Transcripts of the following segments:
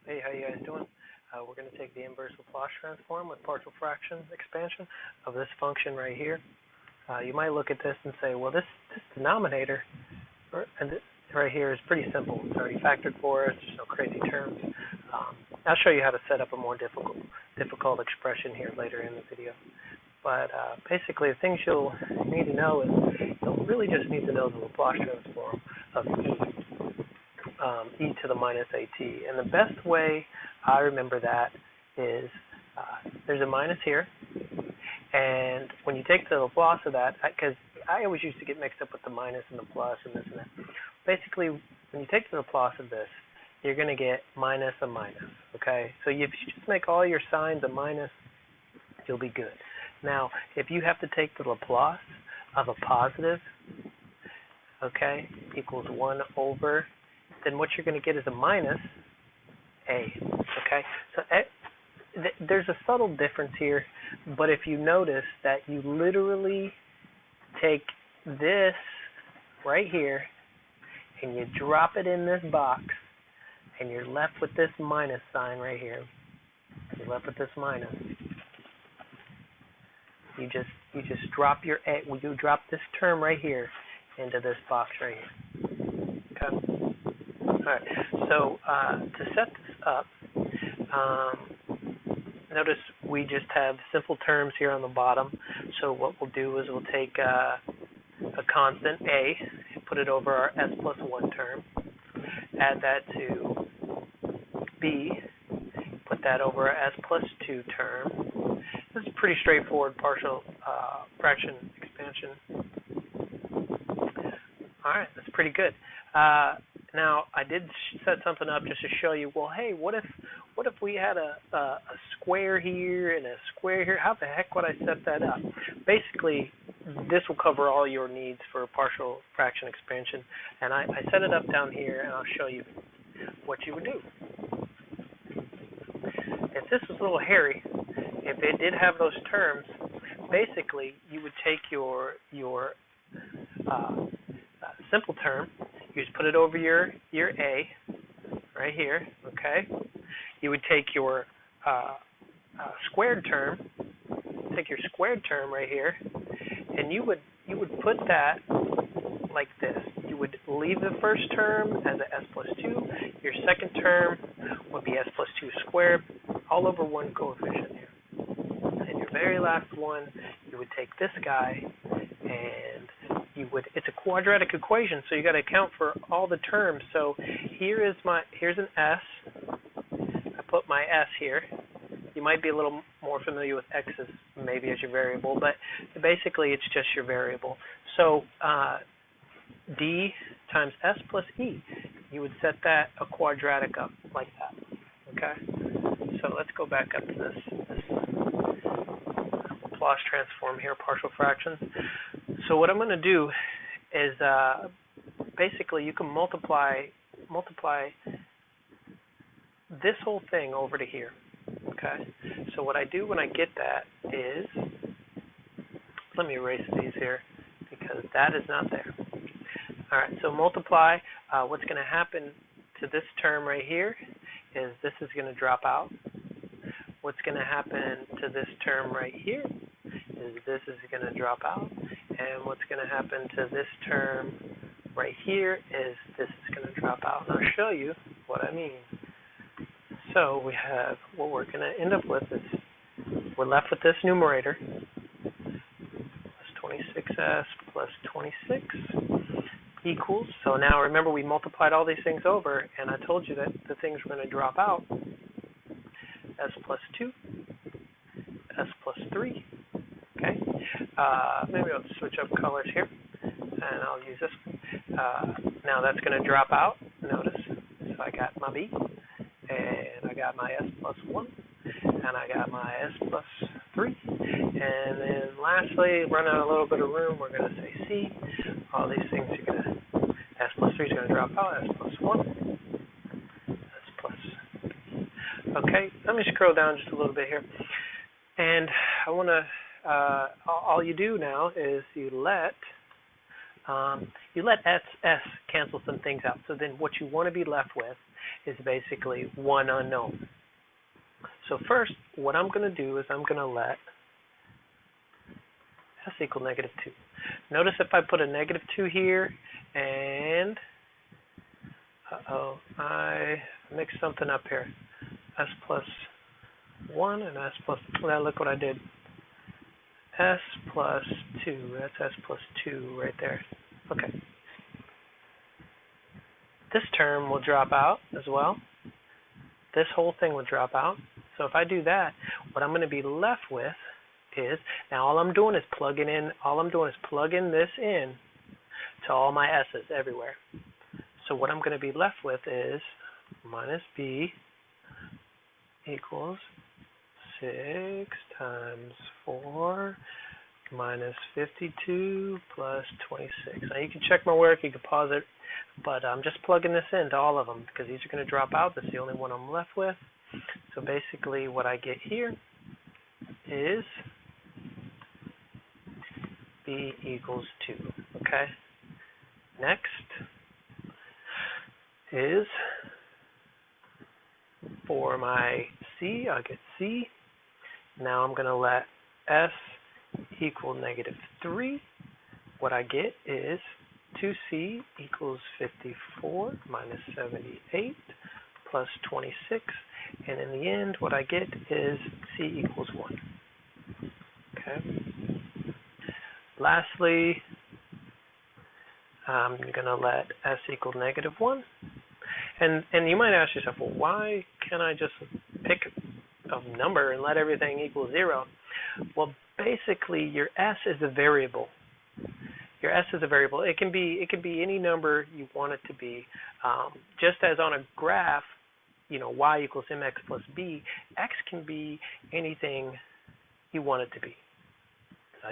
Hey, how you guys doing? We're going to take the inverse Laplace transform with partial fraction expansion of this function right here. You might look at this and say, well, this denominator right here is pretty simple. It's already factored for us. There's no crazy terms. I'll show you how to set up a more difficult expression here later in the video. But basically, the things you'll need to know is you'll really just need to know the Laplace transform of e to the minus at. And the best way I remember that is there's a minus here. And when you take the Laplace of that, because I always used to get mixed up with the minus and the plus and this and that. Basically, when you take the Laplace of this, you're going to get minus a minus, okay? So if you just make all your signs a minus, you'll be good. Now, if you have to take the Laplace of a positive, okay, equals 1 over, then what you're going to get is a minus a, okay? So there's a subtle difference here, but if you notice that you literally take this right here and you drop it in this box and you're left with this minus sign right here. You're left with this minus. You just drop your a, you drop this term right here into this box right here. Okay. All right. So to set this up, notice we just have simple terms here on the bottom. So what we'll do is we'll take a constant a, put it over our s plus 1 term, add that to b, put that over our s plus 2 term. This is pretty straightforward partial fraction expansion. All right, that's pretty good. Now, I did set something up just to show you, well, hey, what if we had a square here and a square here? How the heck would I set that up? Basically, this will cover all your needs for partial fraction expansion. And I set it up down here, and I'll show you what you would do. If this was a little hairy, if it did have those terms, basically, you would take your simple term, you just put it over your a right here, okay? You would take your squared term, right here, and you would put that like this. You would leave the first term as a s plus 2. Your second term would be s plus 2 squared, all over one coefficient here. And your very last one, you would take this guy and it's a quadratic equation, so you got to account for all the terms. So here's an s. I put my s here. You might be a little more familiar with x's maybe as your variable, but basically it's just your variable. So d times s plus e, you would set that a quadratic up like that. Okay. So let's go back up to this Laplace transform here, partial fractions. So what I'm going to do is basically you can multiply this whole thing over to here. Okay. So what I do when I get that is, let me erase these here because that is not there. All right. So multiply. What's going to happen to this term right here is this is going to drop out. What's going to happen to this term right here is this is going to drop out. And what's going to happen to this term right here is this is going to drop out. And I'll show you what I mean. So we have, what we're going to end up with is, we're left with this numerator, plus 26s plus 26 equals, so now remember we multiplied all these things over, and I told you that the things were going to drop out, s plus 2, s plus 3, okay? Maybe I'll switch up colors here, and I'll use this one. Now that's going to drop out, notice. So I got my b, and I got my s plus 1, and I got my s plus 3. And then lastly, run out a little bit of room, we're going to say c. All these things are going to, s plus 3 is going to drop out, s plus 1, s plus 3. Okay, let me scroll down just a little bit here. And I want to, all you do now is you let s cancel some things out. So then what you want to be left with is basically one unknown. So first, what I'm going to do is I'm going to let s equal negative 2. Notice if I put a negative 2 here and, I mixed something up here. S plus 1 and s plus, well, look what I did. S plus 2, that's s plus 2 right there. Okay. This term will drop out as well. This whole thing will drop out. So if I do that, what I'm going to be left with is, now all I'm doing is plugging this in to all my s's everywhere. So what I'm going to be left with is minus b equals 6 times 4 minus 52 plus 26. Now you can check my work, you can pause it, but I'm just plugging this into all of them because these are going to drop out. That's the only one I'm left with. So basically what I get here is b equals 2. Okay. Next is for my c, I'll get c. Now I'm going to let s equal negative 3. What I get is 2c equals 54 minus 78 plus 26. And in the end, what I get is c equals 1. Okay. Lastly, I'm going to let s equal negative 1. And you might ask yourself, well, why can't I just pick a number and let everything equal 0? Well, basically, your s is a variable. Your s is a variable. It can be any number you want it to be. Just as on a graph, y equals mx plus b, x can be anything you want it to be.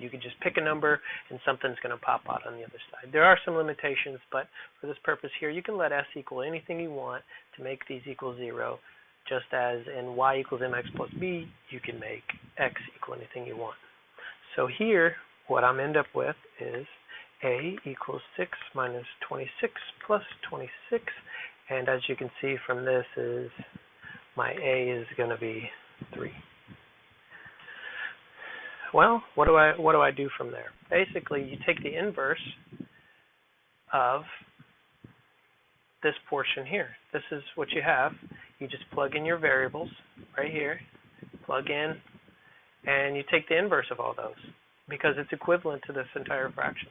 You can just pick a number and something's going to pop out on the other side. There are some limitations, but for this purpose here, you can let s equal anything you want to make these equal 0, just as in y equals mx plus b, you can make x equal anything you want. So here, what I'm end up with is a equals 6 minus 26 plus 26, and as you can see from this is my a is going to be 3. Well, what do I do from there? Basically, you take the inverse of this portion here. This is what you have. You just plug in your variables right here, plug in, and you take the inverse of all those because it's equivalent to this entire fraction.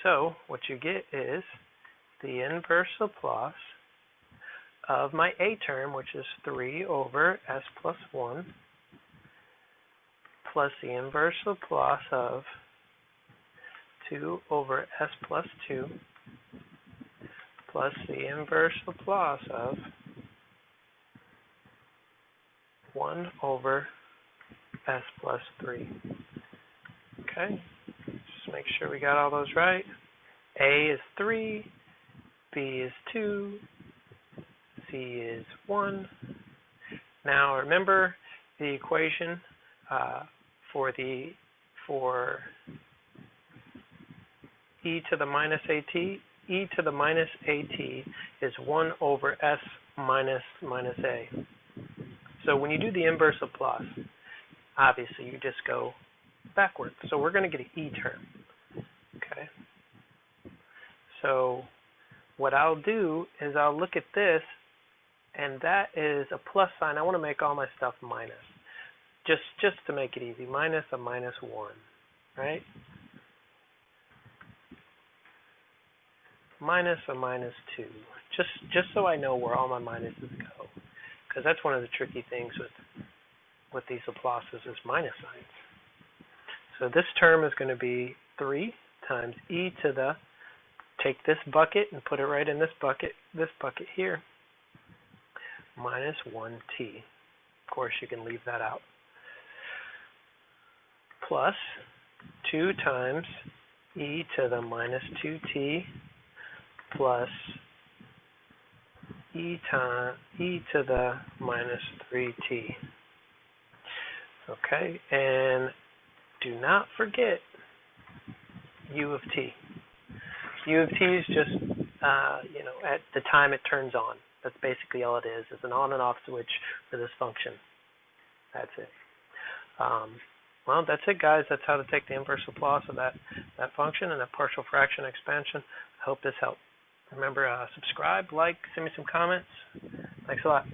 So what you get is the inverse Laplace of my a term, which is 3 over s plus 1, plus the inverse Laplace of 2 over s plus 2, plus the inverse Laplace of 1 over s plus 3. Okay, just make sure we got all those right. A is 3, B is 2, C is 1. Now remember the equation for e to the minus at. E to the minus at is 1 over s minus a. So when you do the inverse Laplace, obviously you just go backwards. So we're going to get an e term. Okay. So what I'll do is I'll look at this, and that is a plus sign. I want to make all my stuff minus. Just to make it easy, minus a minus 1, right? Minus a minus 2, just so I know where all my minuses go, because that's one of the tricky things with these Laplaces is minus signs. So this term is going to be 3 times e to the, take this bucket and put it right in this bucket here, minus 1t. Of course, you can leave that out. Plus 2 times e to the minus 2t plus e to the minus 3t. Okay, and do not forget u of t. U of t is just at the time it turns on. That's basically all it is. It's an on and off switch for this function. That's it. Well, that's it, guys. That's how to take the inverse Laplace of that function and that partial fraction expansion. I hope this helped. Remember, subscribe, like, send me some comments. Thanks a lot.